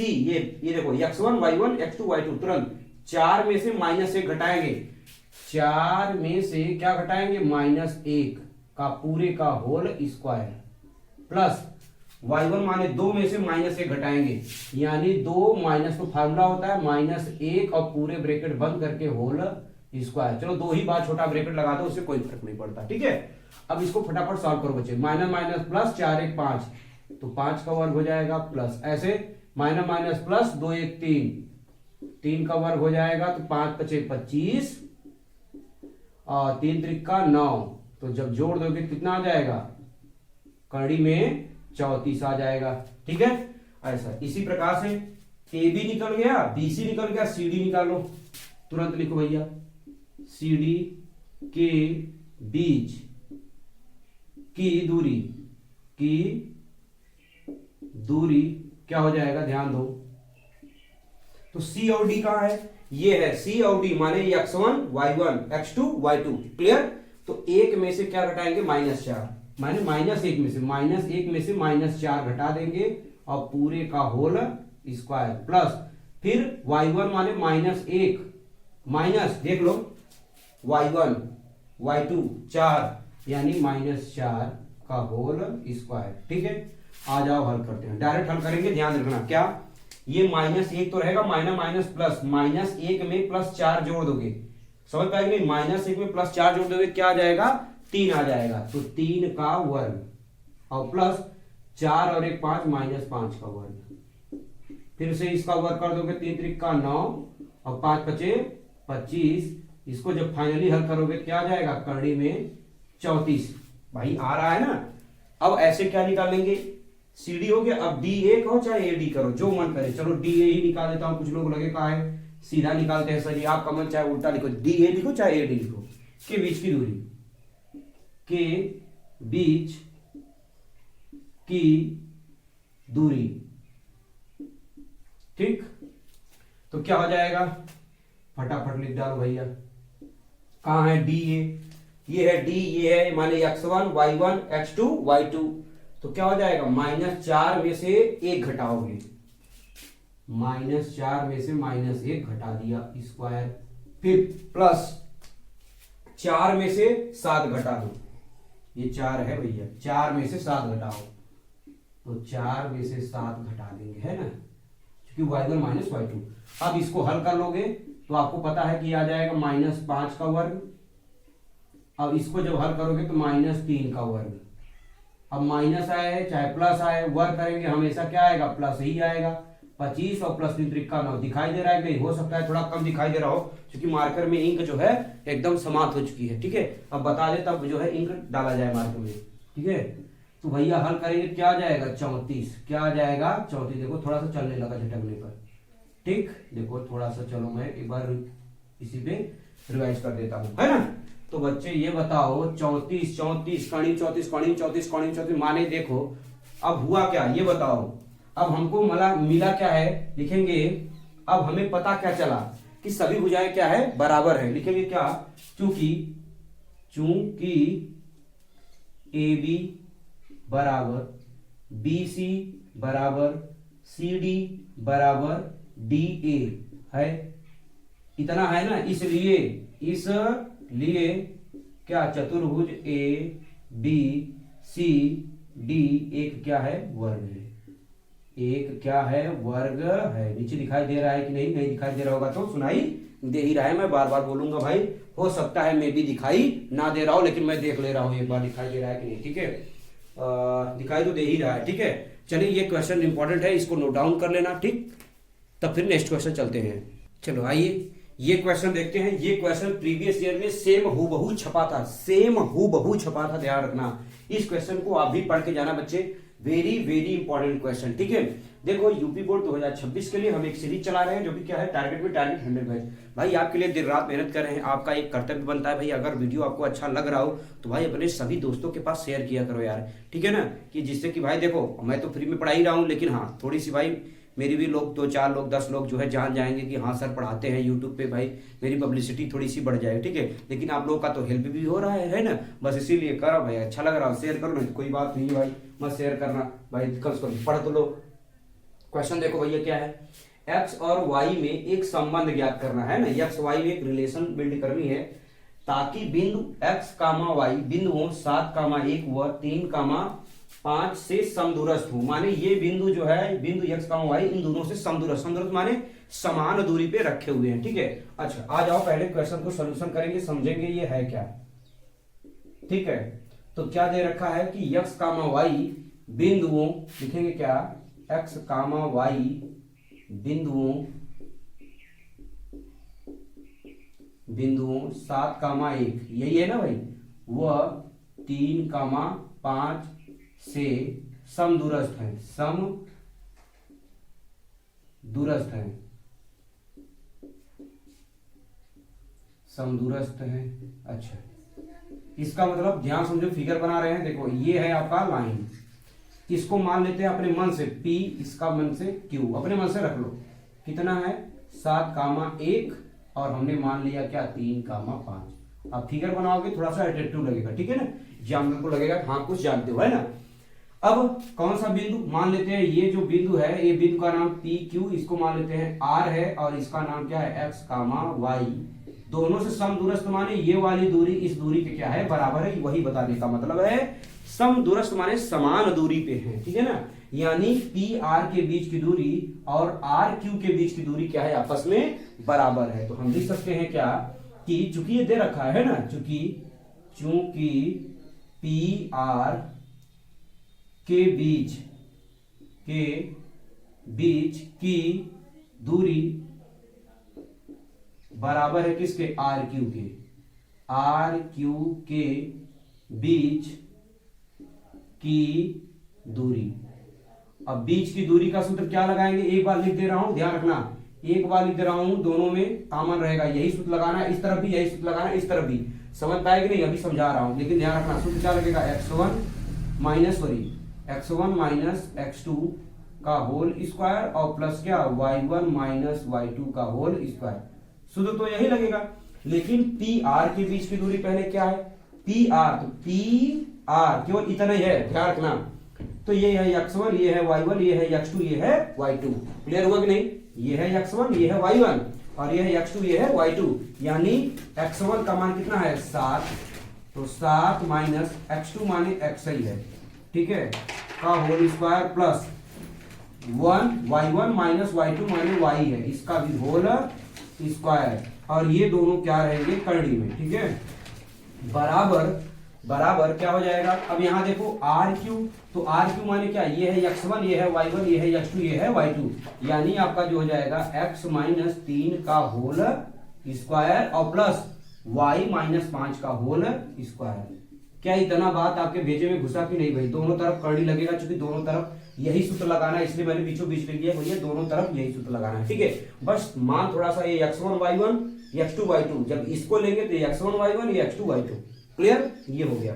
ये देखो x1 y1 x2 y2, तुरंत 4 में से -1 घटाएंगे, 4 में से क्या घटाएंगे -1 का पूरे का होल स्क्वायर प्लस y1 माने 2 में से -1 घटाएंगे, यानी 2 माइनस तो फार्मूला होता है -1 और पूरे ब्रैकेट बंद करके होल स्क्वायर। चलो 2 ही बार छोटा ब्रैकेट लगा दो, उससे कोई फर्क नहीं पड़ता, ठीक है। अब इसको फटाफट सॉल्व करो बच्चे, माइनस माइनस प्लस 4 1 5, तो 5 का वर्ग हो जाएगा प्लस, ऐसे माइनस माइनस प्लस 2 1 3 का वर्ग हो जाएगा, तो 5 5 25 और 3 त्रिका 9, तो जब जोड़ दोगे कितना आ जाएगा, कड़ी में 34 आ जाएगा, ठीक है। ऐसा इसी प्रकार से ए बी निकल गया, बी सी निकल गया, सी डी निकालो, तुरंत लिखो भैया, सी डी के बीच की दूरी क्या हो जाएगा, ध्यान दो। तो सी और डी कहां है, ये है सी और डी, माने x1 y1 x2 y2, clear. तो एक में से क्या घटाएंगे -4, माने -1 में से -4 घटा देंगे और पूरे का होल स्क्वायर प्लस, फिर y1 माने -1 माइनस देख लो y1 y2 4, यानी -4 का होल स्क्वायर, ठीक है। आ जाओ हल करते हैं, डायरेक्ट हल करेंगे, ध्यान रखना क्या, ये -1 तो रहेगा, माइनस प्लस, -1 में +4 जोड़ दोगे, समझ पाएंगे नहीं, -1 में +4 जोड़ दोगे क्या आ जाएगा, 3 आ जाएगा, तो 3 का वर्ग और प्लस 4 और 1 5 -5 का वर्ग, फिर से इसका वर्ग कर दोगे, 3 त्रिका 9 और 5 बचे 25, इसको जब फाइनली हल करोगे क्या आ जाएगा, करड़ी में 34, भाई आ रहा है ना। अब ऐसे क्या निकालेंगे, सी डी हो गया, अब डी ए कहो चाहे ए डी करो, जो मन करे, चलो डी ए ही निकाल देता हूं, कुछ लोग लगे कहा है सीधा निकालते हैं सर, आपका मन चाहे उल्टा लिखो, डी ए लिखो चाहे ए डी लिखो, के बीच की दूरी, के बीच की दूरी, ठीक। तो क्या हो जाएगा, फटाफट लिख डालो भैया, कहां है डी ए, ये है डी, ये है माने x1 y1 x2 y2, तो क्या हो जाएगा, -4 में से 1 घटाओगे, -4 में से -1 घटा दिया स्क्वायर, फिर प्लस 4 में से 7 घटा दो, ये 4 है भैया, 4 में से 7 घटाओ, तो 4 में से 7 घटा देंगे, है ना, क्योंकि y1 y2। अब इसको हल कर लोगे तो आपको पता है कि आ जाएगा -5 का वर्ग, अब इसको जब हल करोगे तो -3 का वर्ग, अब माइनस आए चाहे प्लस आए, वर्ग करेंगे हमेशा क्या आएगा, प्लस ही आएगा, 25 और प्लस 3 त्रिका 9, दिखाई दे रहा है कहीं, हो सकता है थोड़ा कम दिखाई दे रहा हो क्योंकि मार्कर में इंक जो है एकदम समाप्त हो चुकी है, ठीक है। अब बता दे तब जो है इंक डाला जाए मार्कर में, ठीक है। तो भैया हल करेंगे क्या आ जाएगा, 34, क्या आ जाएगा 34, देखो थोड़ा सा चलने लगा झटकने पर, ठीक, देखो थोड़ा सा, चलो मैं एक बार इसी पे रिवाइज कर देता हूं, है ना। तो बच्चे ये बताओ, 34 कणी 34 माने देखो अब हुआ क्या, ये बताओ, अब हमको मिला क्या है, लिखेंगे अब हमें पता क्या चला कि सभी भुजाएं क्या है, बराबर है। लिखेंगे क्या, चूंकि ए बी बराबर बी सी बराबर सी डी बराबर डी ए है, इतना है ना, इसलिए क्या चतुर्भुज ए बी सी डी एक क्या है, वर्ग है, एक क्या है, वर्ग है। नीचे दिखाई दे रहा है कि नहीं, नहीं दिखाई दे रहा होगा तो सुनाई दे ही रहा है, मैं बार बार बोलूंगा भाई, हो सकता है मैं भी दिखाई ना दे रहा हूं, लेकिन मैं देख ले रहा हूं एक बार दिखाई दे रहा है कि नहीं, ठीक है, दिखाई तो दे ही रहा है, ठीक है। चलिए ये क्वेश्चन इंपॉर्टेंट है, इसको नोट डाउन कर लेना, ठीक, तब फिर नेक्स्ट क्वेश्चन चलते हैं। चलो आइए ये क्वेश्चन देखते हैं। ये क्वेश्चन प्रीवियस ईयर में सेम हूबहू छपा था, सेम हूबहू छपा था, ध्यान रखना। इस क्वेश्चन को आप भी पढ़ के जाना बच्चे, वेरी वेरी इंपॉर्टेंट क्वेश्चन, ठीक है। देखो यूपी बोर्ड 2026 के लिए हम एक सीरीज चला रहे हैं, जो कि क्या है, टारगेट में टारगेट 100 बैच। भाई आपके लिए दिन रात मेहनत कर रहे हैं, आपका एक कर्तव्य बनता है भाई, अगर वीडियो आपको अच्छा लग रहा हो तो भाई अपने सभी दोस्तों के पास शेयर किया करो यार, ठीक है ना, कि जिससे कि भाई देखो मैं तो फ्री में पढ़ा ही रहा हूँ, लेकिन हाँ थोड़ी सी भाई मेरी भी लोग 2-4 लोग 10 लोग जो है जान जाएंगे कि हाँ सर पढ़ाते हैं यूट्यूब पे, भाई मेरी पब्लिसिटी थोड़ी सी बढ़ जाएगी, ठीक है। लेकिन आप लोगों का तो हेल्प भी हो रहा है ना, बस इसीलिए करो भाई, अच्छा लग रहा हो शेयर करो ना, कोई बात नहीं भाई, मत शेयर करना भाई, कम से कम पढ़ तो लो। क्वेश्चन देखो भैया क्या है, एक्स और वाई में एक संबंध ज्ञात करना है ना, एक्स वाई में एक रिलेशन बिल्ड करनी है, ताकि बिंदु एक्स कामा वाई बिंदुओं 7,1 व 3,5 से समदूरस्थ हो। माने ये बिंदु जो है, बिंदु एक्स कामा वाई इन दोनों से समदूरस्थ, समदूरस्थ माने समान दूरी पे रखे हुए हैं, ठीक है। अच्छा आ जाओ पहले क्वेश्चन को सोल्यूशन करेंगे, समझेंगे ये है क्या, ठीक है। तो क्या दे रखा है कि एक्स कामा वाई बिंदुओं, लिखेंगे क्या, एक्स कामा वाई बिंदुओं 7,1 यही है ना भाई, वह 3,5 से समदूरस्थ है, समदूरस्थ है। अच्छा इसका मतलब ध्यान समझो, फिगर बना रहे हैं, देखो ये है आपका लाइन, इसको मान लेते हैं अपने मन से P, इसका मन से Q, अपने मन से रख लो, कितना है 7,1 और हमने मान लिया क्या 3,5। अब फिगर बनाओगे थोड़ा सा अट्रैक्टिव लगेगा, ठीक है ना, जानने को लगेगा हाँ कुछ जानते हो, है ना। अब कौन सा बिंदु मान लेते हैं, ये जो बिंदु है, ये बिंदु का नाम PQ, इसको मान लेते हैं R है, और इसका नाम क्या है X, Y, दोनों से समदूरस्थ माने ये वाली दूरी इस दूरी के क्या है, बराबर है, वही बताने का मतलब है, समदूरस्थ माने समान दूरी पे है, ठीक है ना। यानी पी आर के बीच की दूरी और आर क्यू के बीच की दूरी क्या है, आपस में बराबर है। तो हम लिख सकते हैं क्या कि चूंकि ये दे रखा है ना, चूंकि पी आर के बीच की दूरी बराबर है किसके, आर क्यू के बीच की दूरी। अब बीच की दूरी का सूत्र क्या लगाएंगे, एक बार लिख दे रहा हूं, ध्यान रखना, एक बार लिख दे रहा हूं, दोनों में कॉमन रहेगा, यही सूत्र लगाना है, इस तरफ भी यही सूत्र लगाना है, इस तरफ भी। समझ पाएगी नहीं, अभी समझा रहा हूं, लेकिन ध्यान रखना सूत्र क्या लगेगा, x1 माइनस x2 का होल स्क्वायर और प्लस क्या y1 माइनस y2 का होल स्क्वायर। सूत्र तो यही लगेगा, लेकिन पी आर के बीच की दूरी पहले क्या है, पी आर, तो पी आर केवल इतना ही है, ध्यान रखना। तो ये है x1, ये है y1, ये है x2, ये है y2। क्लियर हुआ कि नहीं, ये है x1, ये है y1 और ये है x2, ये है y2। यानी x1 का मान कितना है 7, तो 7 माइनस x2 माने x ही है, ठीक है, का whole square plus 1 y1 minus y2 माने y है, इसका भी होल स्क्वायर, और ये दोनों क्या रहेंगे करड़ी में, ठीक है, बराबर क्या हो जाएगा। अब यहां देखो आर क्यू, तो आर क्यू माने क्या, ये है x1, ये है y1, ये है x2, ये है y2, यानी आपका जो हो जाएगा x माइनस 3 का होल स्क्वायर और प्लस y माइनस 5 का होल स्क्वायर। क्या इतना बात आपके भेजे में घुसा कि नहीं भाई, दोनों तरफ करड़ी लगेगा, चूंकि दोनों तरफ यही सूत्र लगाना है, इसलिए मैंने बीचों बीच लिख दिया भैया, दोनों तरफ यही सूत्र लगाना है, ठीक है। बस मान थोड़ा सा ये x1 y1 x2 y2, जब इसको लेंगे तो x1 y1 ये x2 y2, क्लियर, ये हो गया।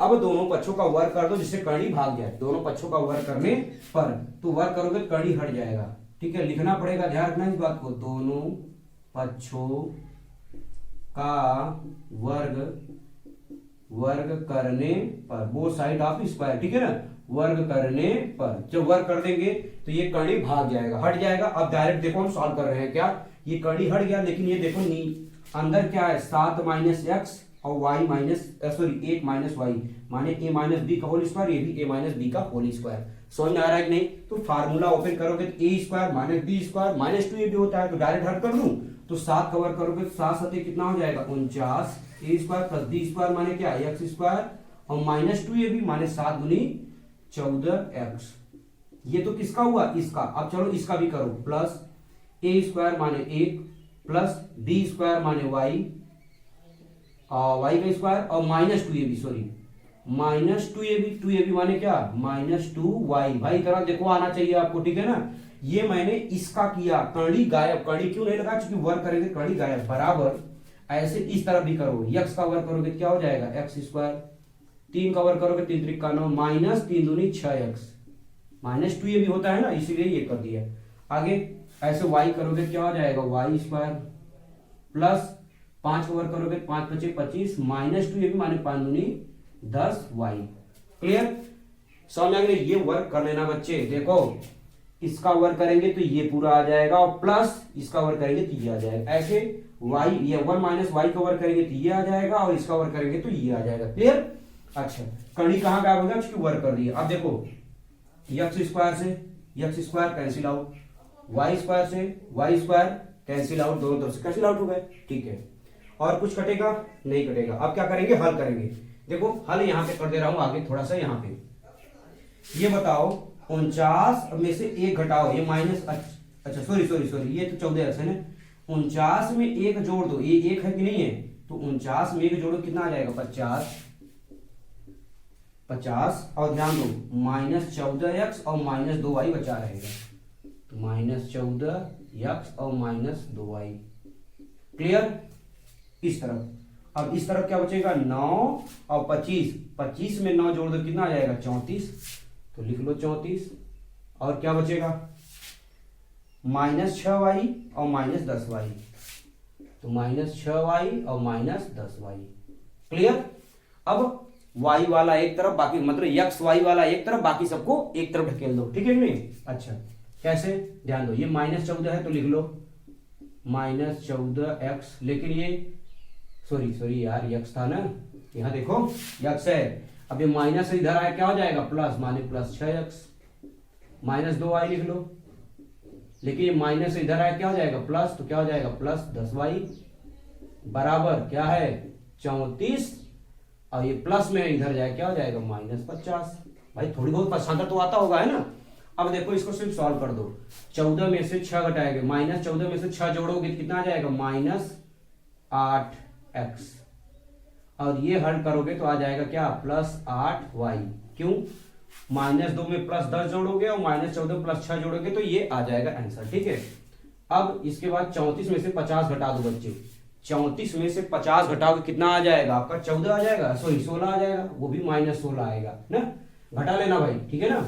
अब दोनों पक्षों का वर्ग कर दो जिससे कड़ी भाग जाए, दोनों पक्षों का वर्ग करने पर तो वर्ग करोगे कड़ी हट जाएगा, ठीक है, लिखना पड़ेगा, ध्यान रखना इस बात को, दोनों पक्षों का वर्ग करने पर, बोथ साइड ऑफ स्क्वायर, ठीक है ना, वर्ग करने पर जब वर्ग कर देंगे तो ये कड़ी भाग जाएगा, हट जाएगा। अब डायरेक्ट देखो हम सॉल्व कर रहे हैं, क्या ये कड़ी हट गया, लेकिन ये देखो अंदर क्या है 7 माइनस एक्स और y minus sorry 8 minus Y माने a माइनस बी का होल स्क्वायर, ये भी a माइनस बी का होल स्क्वायर। समझ में आ रहा है कि नहीं? तो फार्मूला ओपन करोगे तो a square minus B square minus 2 ये भी होता है, तो डायरेक्ट हट कर दूं तो 7 कवर करोगे तो 7 7 कितना हो जाएगा 49, a square plus b square माने क्या x स्क्वायर और माइनस 2 ये भी माने 7 दूनी 14x। ये तो किसका हुआ? इसका। अब चलो इसका भी करो, प्लस a स्क्वायर माने 1 प्लस b स्क्वायर माने y वाई का स्क्वायर और माइनस 2 ये भी, सॉरी माइनस 2 ये भी माने क्या माइनस 2y। भाई तरह देखो आना चाहिए आपको, ठीक है ना। ये मैंने इसका किया, कड़ी गायब, कड़ी क्यों नहीं लगा? क्योंकि वर्ग करेंगे कड़ी गायब, बराबर ऐसे इस तरफ भी करो, x का वर्ग करोगे क्या हो जाएगा x स्क्वायर, 3 का वर्ग करोगे 3 3 का 9 माइनस 3 दूनी 6x, माइनस 2 ये भी होता है ना, इसीलिए ये कर दिया। आगे ऐसे y करोगे क्या हो जाएगा y स्क्वायर प्लस 5 का वर्ग करोगे 5 5 25 माइनस 2 ये भी माने 5 दूनी 10y। क्लियर? समझ में आ गया? ये वर्ग कर लेना बच्चे। देखो इसका वर्ग करेंगे तो ये पूरा आ जाएगा और प्लस इसका वर्ग करेंगे तो ये आ जाएगा, ऐसे y ये 1 माइनस वाई का वर्ग करेंगे तो ये आ जाएगा और इसका वर्ग करेंगे तो ये आ जाएगा। क्लियर? अच्छा, कड़ी कहां गायब हो गया? उसकी वर्ग कर दिया। अब देखो x स्क्वायर से x square cancel out, y square से y स्क्वायर कैंसिल आउट, दोनों तरफ से कैंसिल आउट हो गए, ठीक है। और कुछ कटेगा? नहीं कटेगा। अब क्या करेंगे? हल करेंगे। देखो हल यहां पे कर दे रहा हूं, आगे थोड़ा सा यहाँ पे ये बताओ 49 में से 1 घटाओ, ये माइनस, अच्छा सॉरी ये तो 14x है ना, 49 में 1 जोड़ दो, ये 1 है कि नहीं है, तो 49 में 1 जोड़ो कितना आ जाएगा 50 और ध्यान दो माइनस 14x और माइनस 2y बचा रहेगा, तो माइनस 14x और माइनस 2y। क्लियर? इस तरफ। अब इस तरफ क्या बचेगा 9 और 25 में 9 जोड़ दो कितना आ जाएगा 34, तो लिख लो 34। और क्या बचेगा माइनस 6y और माइनस 10y, तो माइनस 6y और माइनस 10y। क्लियर? अब y वाला एक तरफ, बाकी मतलब x y वाला एक तरफ, बाकी सबको एक तरफ ढकेल दो, ठीक है नहीं? अच्छा कैसे? ध्यान दो, ये माइनस 14 है तो लिख लो माइनस 14x, लेकिन ये सॉरी यार x था ना, यहाँ देखो x है, अब ये माइनस इधर आया क्या हो जाएगा प्लस, माने प्लस 6x माइनस 2y लिख लो, लेकिन ये माइनस इधर आया क्या हो जाएगा प्लस, तो क्या हो जाएगा प्लस 10y बराबर क्या है 34, और ये प्लस में इधर जाए क्या हो जाएगा माइनस 50। भाई थोड़ी बहुत पछाता तो आता होगा है ना। अब देखो इसको सिर्फ सॉल्व कर दो, 14 में से 6 घटाएंगे, माइनस 14 में से 6 जोड़ोगे कितना आ जाएगा माइनस 8x, और ये हल करोगे तो आ जाएगा क्या प्लस 8y। क्यों? माइनस 2 में प्लस 10 जोड़ोगे और माइनस 14 प्लस 6 जोड़ोगे तो ये आ जाएगा आंसर, ठीक है। अब इसके बाद 34 में से 50 घटा दो बच्चे, 34 में से 50 घटाओगे कितना आ जाएगा आपका 14 आ जाएगा, सॉरी 16 आ जाएगा, वो भी माइनस 16 आएगा ना, घटा लेना भाई, ठीक है ना,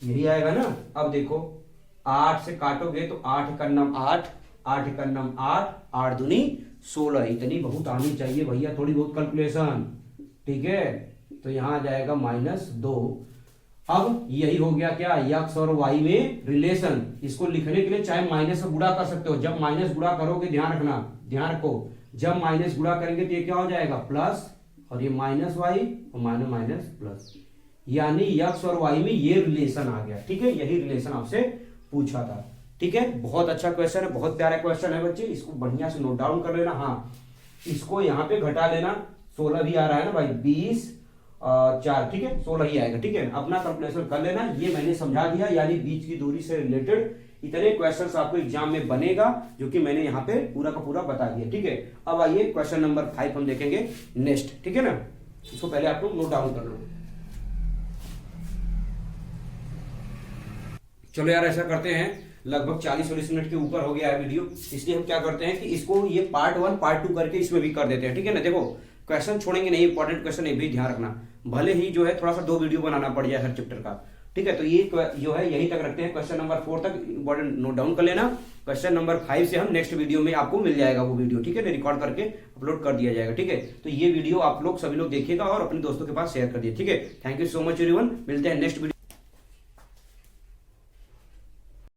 यही आएगा ना। अब देखो 8 से काटोगे तो 8 का नम 8, 8 का नम 8, 8 दूनी 16, इतनी बहुत आनी चाहिए भैया, थोड़ी बहुत कैलकुलेशन, ठीक है। तो यहां आ जाएगा माइनस 2। अब यही हो गया क्या x और y में रिलेशन, इसको लिखने के लिए चाहे माइनस से गुणा कर सकते हो, जब माइनस गुणा करोगे ध्यान रखना, ध्यान रखो, जब माइनस गुणा करेंगे तो ये क्या हो जाएगा प्लस, और ये माइनस वाई और माइनस माइनस प्लस, यानी x और y में ये रिलेशन आ गया, ठीक है। यही रिलेशन आपसे पूछा था, ठीक है। बहुत अच्छा क्वेश्चन है, बहुत प्यारा क्वेश्चन है बच्चे, इसको बढ़िया से नोट डाउन कर लेना। हाँ इसको यहाँ पे घटा लेना, 16 भी आ रहा है ना भाई, 20 और 4, ठीक है 16 ही आएगा, ठीक है। अपना कैलकुलेशन कर लेना, ये मैंने समझा दिया, यानी बीच की दूरी से रिलेटेड इतने क्वेश्चंस आपको एग्जाम में बनेगा, जो कि मैंने यहाँ पे पूरा का पूरा बता दिया, ठीक है। अब आइए क्वेश्चन नंबर 5 हम देखेंगे नेक्स्ट, ठीक है ना। इसको पहले आप लोग नोट डाउन कर लो। चलो यार ऐसा करते हैं, लगभग 40-40 मिनट के ऊपर हो गया है वीडियो, इसलिए हम क्या करते हैं कि इसको ये पार्ट 1 पार्ट 2 करके इसमें भी कर देते हैं, ठीक है ना। देखो क्वेश्चन छोड़ेंगे नहीं, इंपॉर्टेंट क्वेश्चन ये भी ध्यान रखना, भले ही जो है थोड़ा सा 2 वीडियो बनाना पड़ जाए हर चैप्टर का, ठीक है। तो ये जो है यही तक रखते हैं, क्वेश्चन नंबर 4 तक इंपॉर्टेंट नोट डाउन कर लेना। क्वेश्चन नंबर 5 से हम नेक्स्ट वीडियो में आपको मिल जाएगा वो वीडियो, ठीक है, रिकॉर्ड करके अपलोड कर दिया जाएगा, ठीक है। तो ये वीडियो आप लोग सभी लोग देखिएगा और अपने दोस्तों के पास शेयर कर दिए, ठीक है। Thank you so much everyone, मिलते हैं नेक्स्ट वीडियो।